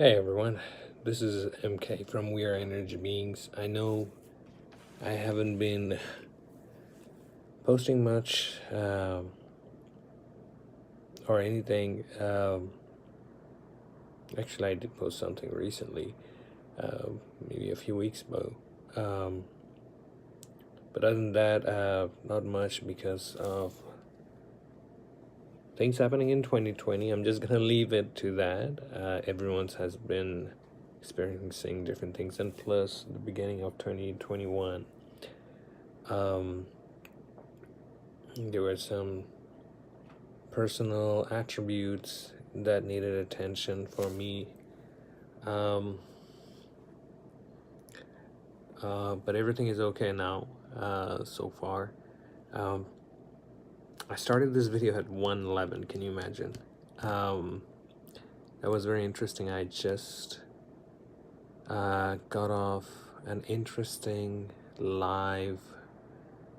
Hey everyone, this is MK from We Are Energy Beings. I know I haven't been posting much or anything. Actually, I did post something recently, maybe a few weeks ago. Um, but other than that, not much because of things happening in 2020. I'm just gonna leave it to that. Everyone's has been experiencing different things, and plus the beginning of 2021. There were some personal attributes that needed attention for me, um, but everything is okay now so far. um, I started this video at 1:11. Can you imagine? um, that was very interesting. I just got off an interesting live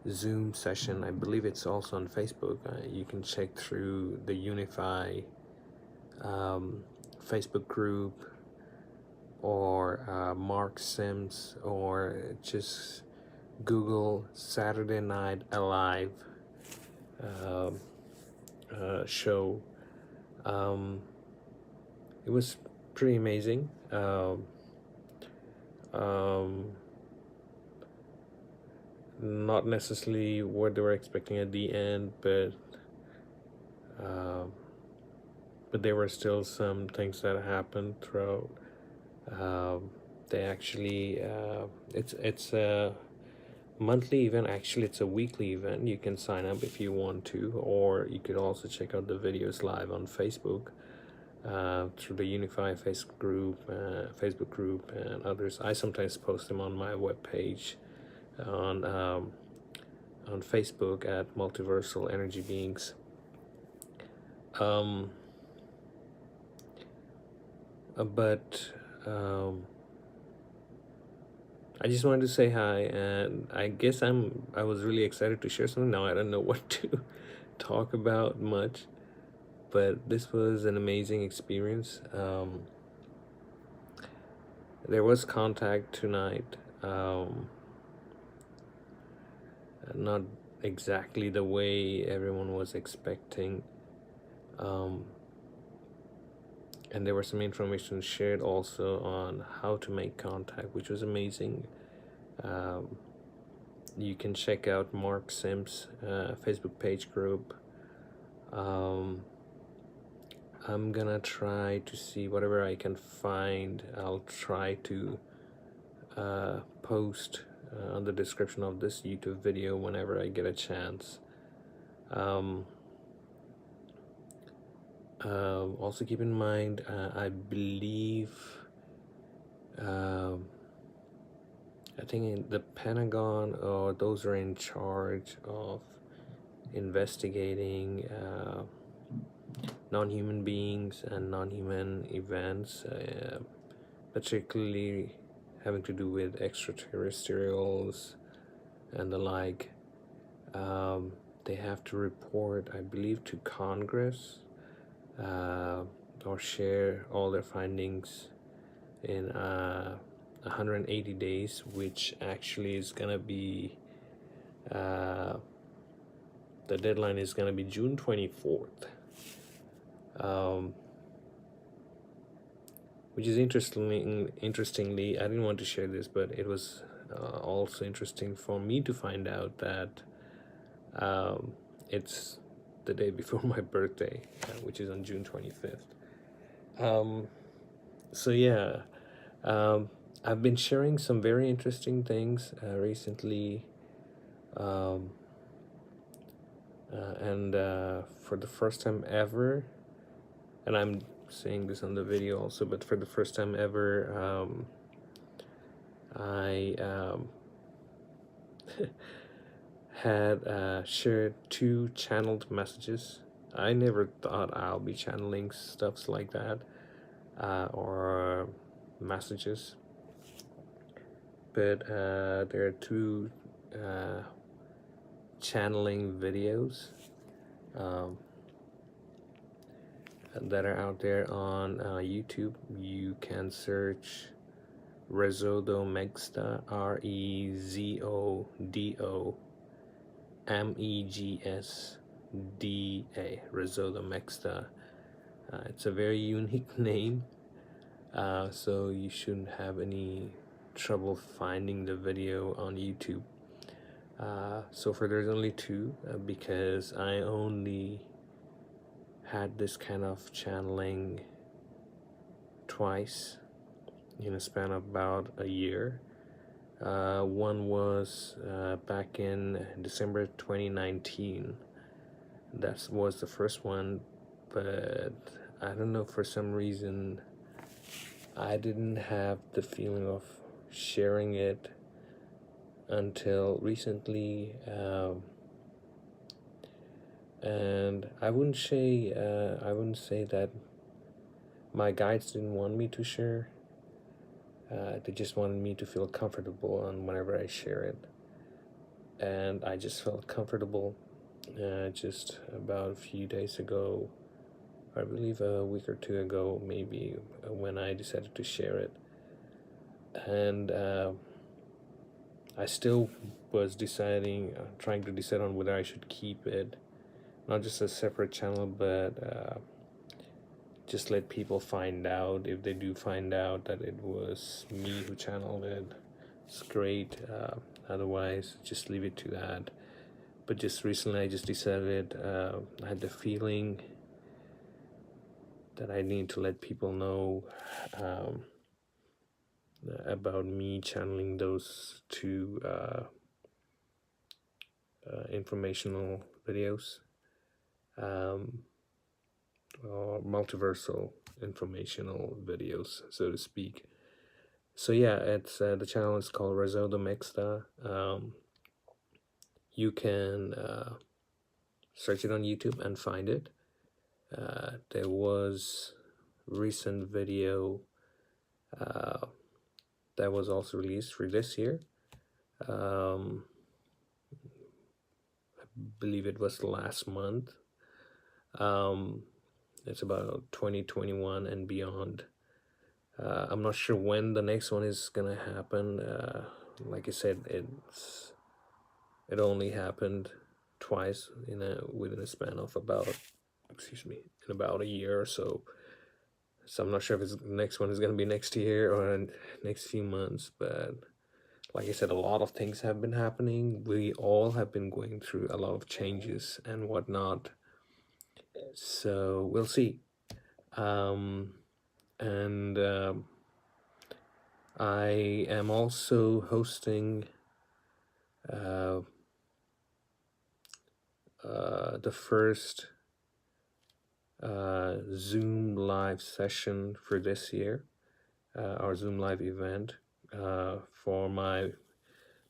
Zoom session. I believe it's also on Facebook. You can check through the Unify Facebook group, or Mark Sims, or just Google Saturday Night Alive um show. It was pretty amazing. Um, Not necessarily what they were expecting at the end, um, but there were still some things that happened throughout. They actually, it's a monthly event. Actually, it's a weekly event. You can sign up if you want to, or you could also check out the videos live on Facebook through the Unify Facebook group, and others. I sometimes post them on my webpage on Facebook at Multiversal Energy Beings. Um, but I just wanted to say hi, and I guess I was really excited to share something. Now I don't know what to talk about much, but this was an amazing experience. There was contact tonight, not exactly the way everyone was expecting, and there was some information shared also on how to make contact, which was amazing. You can check out Mark Sims' Facebook page group. I'm gonna try to see whatever I can find. I'll try to post on the description of this YouTube video whenever I get a chance. Also keep in mind, I believe, I think in the Pentagon, or those are in charge of investigating non-human beings and non-human events, particularly having to do with extraterrestrials and the like. They have to report, I believe, to Congress, or share all their findings in 180 days, which actually is gonna be the deadline is gonna be June 24th. Which is interestingly, I didn't want to share this, but it was also interesting for me to find out that it's the day before my birthday, which is on June 25th. So yeah, I've been sharing some very interesting things recently, and for the first time ever, and I'm saying this on the video also, but for the first time ever, I had shared 2 channeled messages. I never thought I'll be channeling stuffs like that, or messages, but there are 2 channeling videos. that are out there on YouTube. You can search Rezodo Megsta, REZODOMEGSDA, Rezodo Megsta. It's a very unique name, so you shouldn't have any trouble finding the video on YouTube. So far there's only two, because I only had this kind of channeling twice in a span of about a year. One was back in December 2019. That was the first one, but I don't know, for some reason I didn't have the feeling of sharing it until recently. And I wouldn't say that my guides didn't want me to share. They just wanted me to feel comfortable on whenever I share it, and I just felt comfortable. Just about a few days ago, I believe a week or two ago, maybe, when I decided to share it, and I still was deciding, trying to decide on whether I should keep it, not just a separate channel, but just let people find out. If they do find out that it was me who channeled it, it's great. Otherwise, just leave it to that. But just recently, I just decided, I had the feeling that I need to let people know about me channeling those two informational videos, or multiversal informational videos, so to speak. So yeah, it's the channel is called Rezodo Megsta. You can search it on YouTube and find it. There was recent video that was also released for this year. I believe it was last month. It's about 2021 and beyond. I'm not sure when the next one is gonna happen. Like I said, it only happened twice within a span of about, in about a year or so. So I'm not sure if the next one is gonna be next year or next few months. But like I said, a lot of things have been happening. We all have been going through a lot of changes and whatnot. So we'll see. I am also hosting the first Zoom live session for this year, our Zoom live event for my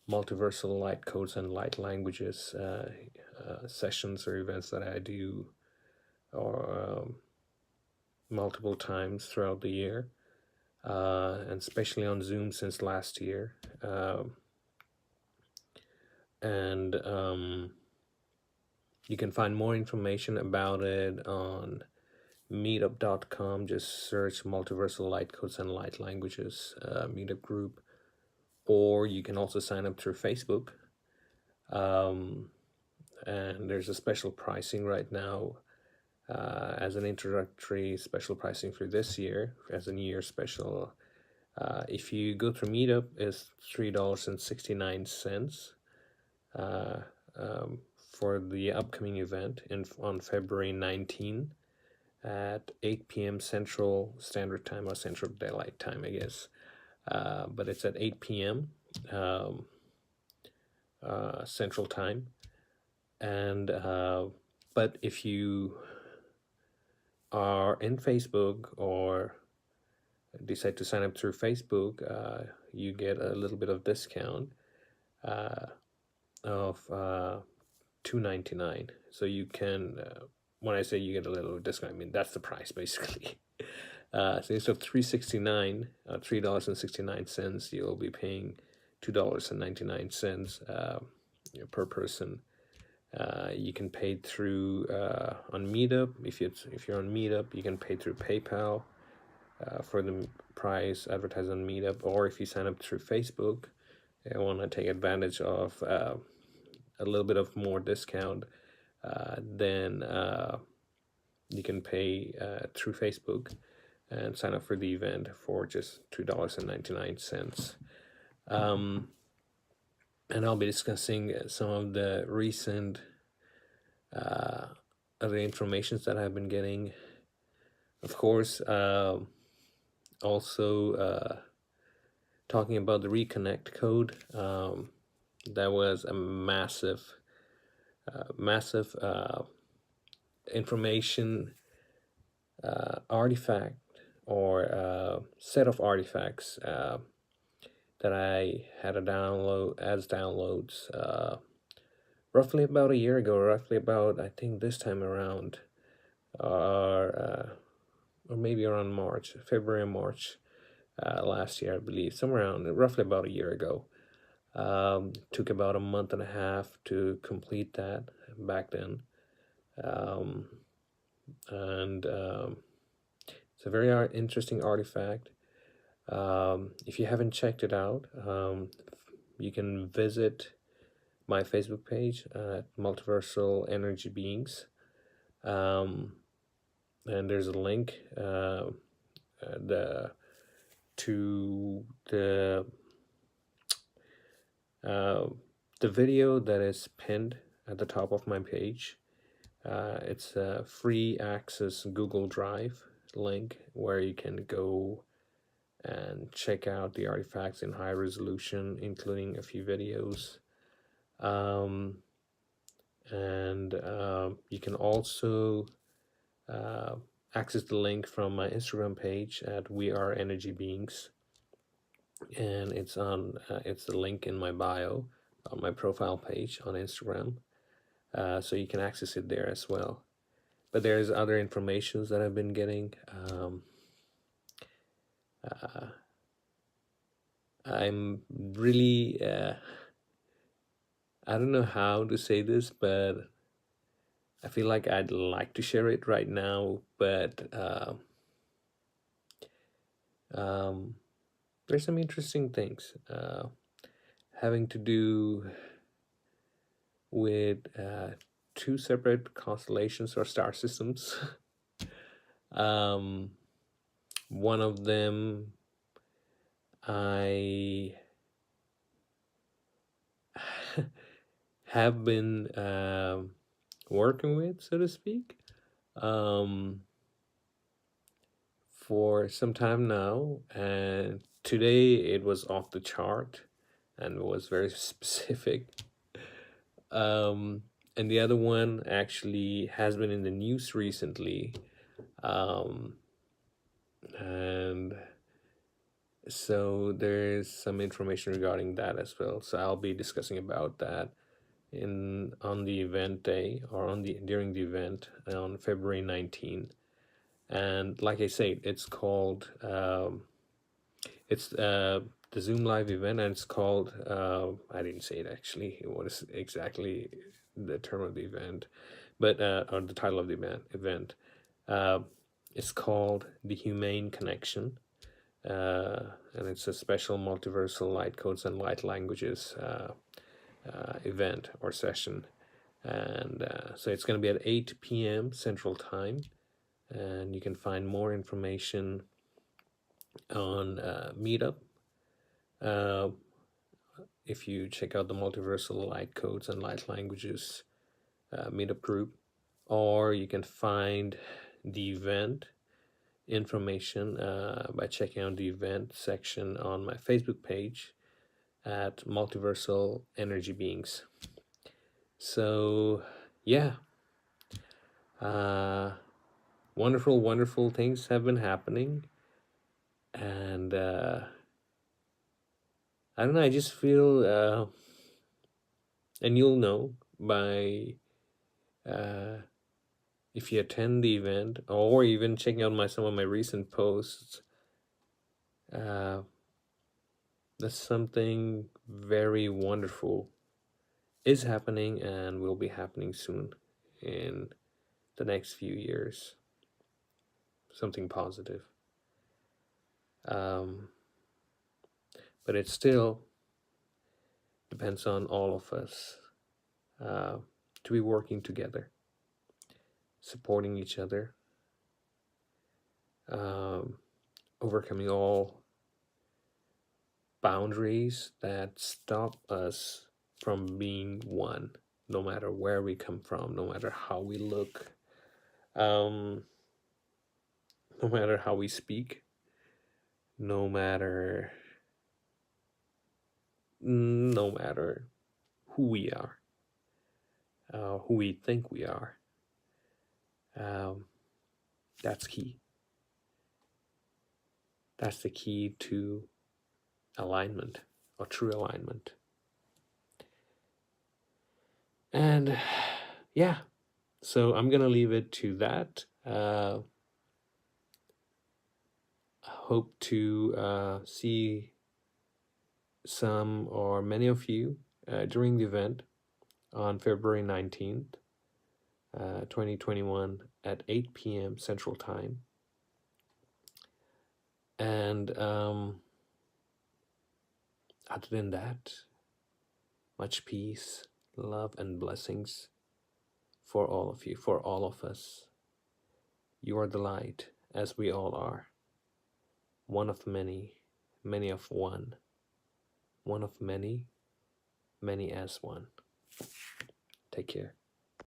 multiversal light codes and light languages sessions or events that I do, or multiple times throughout the year, and especially on Zoom since last year. You can find more information about it on meetup.com. Just search Multiversal Light Codes and Light Languages meetup group, or you can also sign up through Facebook. And there's a special pricing right now as an introductory special pricing for this year, as a New Year special. If you go through Meetup, it's $3.69 for the upcoming event on February 19 at 8 p.m. Central Standard Time, or Central Daylight Time, I guess. But it's at 8 p.m. Central Time. And but if you are in Facebook or decide to sign up through Facebook, you get a little bit of discount of $2.99. So you can, when I say you get a little discount, I mean that's the price basically. So instead of $3.69, you'll be paying $2.99 per person. You can pay through on Meetup. If you're on Meetup, you can pay through PayPal for the price advertised on Meetup, or if you sign up through Facebook and want to take advantage of a little bit of more discount, then you can pay through Facebook and sign up for the event for just $2.99. And I'll be discussing some of the recent other informations that I've been getting. Of course, also talking about the reconnect code. That was a massive information artifact or set of artifacts that I had a downloads roughly about a year ago, roughly about, I think this time around, or maybe around February, March last year, I believe, somewhere around, roughly about a year ago. Took about a month and a half to complete that back then. And it's a very interesting artifact. If you haven't checked it out, you can visit my Facebook page at Multiversal Energy Beings. And there's a link to the video that is pinned at the top of my page. It's a free access Google Drive link where you can go and check out the artifacts in high resolution, including a few videos. You can also access the link from my Instagram page at We Are Energy Beings, and it's the link in my bio on my profile page on Instagram, so you can access it there as well. But there's other informations that I've been getting. I'm really I don't know how to say this, but I feel like I'd like to share it right now, but there's some interesting things having to do with two separate constellations or star systems. One of them I have been working with, so to speak, for some time now, and today it was off the chart and was very specific. And the other one actually has been in the news recently, and so there's some information regarding that as well. So I'll be discussing about that on the event day, or during the event on February 19th. And like I said, it's called it's the Zoom live event, and it's called I didn't say it actually, what is exactly the term of the event, but or the title of the event. It's called the Humane Connection, and it's a special multiversal light codes and light languages event or session. And so it's going to be at 8 p.m. Central Time, and you can find more information on Meetup if you check out the Multiversal Light Codes and Light Languages Meetup group, or you can find the event information by checking out the event section on my Facebook page at Multiversal Energy Beings. So yeah, wonderful things have been happening, and I don't know, I just feel and you'll know by if you attend the event, or even checking out some of my recent posts, that's something very wonderful is happening and will be happening soon in the next few years. Something positive. But it still depends on all of us to be working together, supporting each other, overcoming all boundaries that stop us from being one, no matter where we come from, no matter how we look, no matter how we speak, no matter who we are, who we think we are. That's key. That's the key to alignment, or true alignment. And yeah, so I'm gonna leave it to that. Hope to see some or many of you during the event on February 19th, 2021 at 8 p.m. Central Time. And other than that, much peace, love, and blessings for all of you, for all of us. You are the light, as we all are. One of many, many of one. One of many, many as one. Take care.